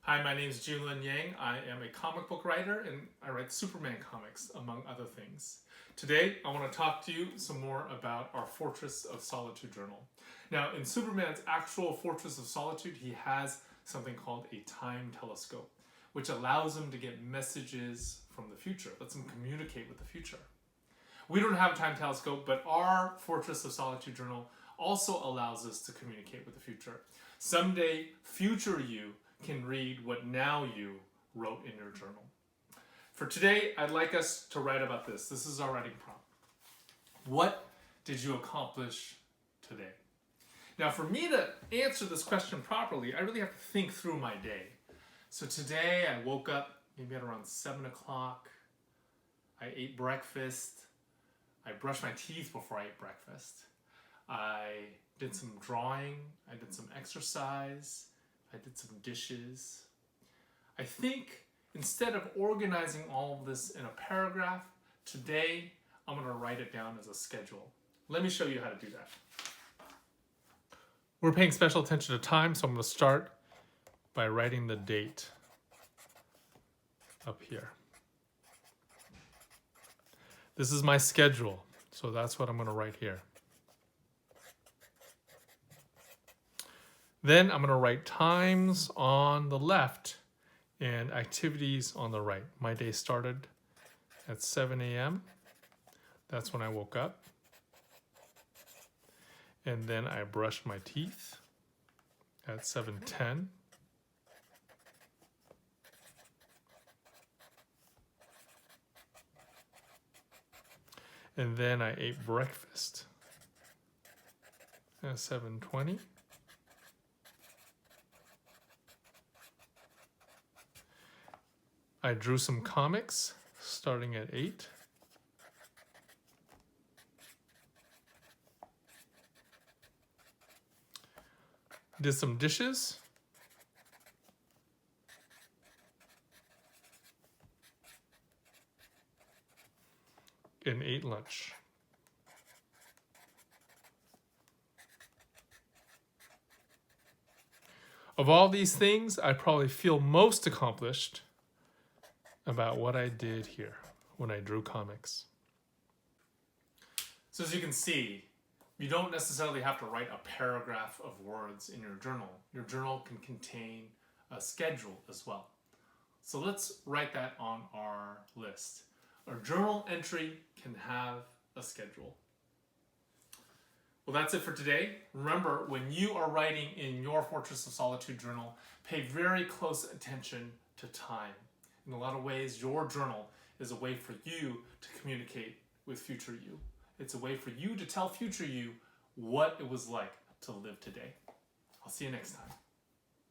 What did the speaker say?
Hi, my name is Gene Luen Yang. I am a comic book writer and I write Superman comics, among other things. Today, I want to talk to you some more about our Fortress of Solitude Journal. Now, in Superman's actual Fortress of Solitude, he has something called a time telescope, which allows him to get messages from the future, lets him communicate with the future. We don't have a time telescope, but our Fortress of Solitude Journal also allows us to communicate with the future. Someday, future you can read what now you wrote in your journal. For today, I'd like us to write about this. This is our writing prompt. What did you accomplish today? Now, for me to answer this question properly, I really have to think through my day. So today, I woke up maybe at around 7 o'clock. I ate breakfast. I brushed my teeth before I ate breakfast. I did some drawing. I did some exercise. I did some dishes. I think instead of organizing all of this in a paragraph, today I'm going to write it down as a schedule. Let me show you how to do that. We're paying special attention to time, so I'm going to start by writing the date up here. This is my schedule, so that's what I'm going to write here. Then I'm going to write times on the left and activities on the right. My day started at 7 a.m. That's when I woke up. And then I brushed my teeth at 7:10. And then I ate breakfast at 7:20. I drew some comics starting at 8. Did some dishes. And ate lunch. Of all these things, I probably feel most accomplished about what I did here when I drew comics. So as you can see, you don't necessarily have to write a paragraph of words in your journal. Your journal can contain a schedule as well. So let's write that on our list. A journal entry can have a schedule. Well, that's it for today. Remember, when you are writing in your Fortress of Solitude journal, pay very close attention to time. In a lot of ways, your journal is a way for you to communicate with future you. It's a way for you to tell future you what it was like to live today. I'll see you next time.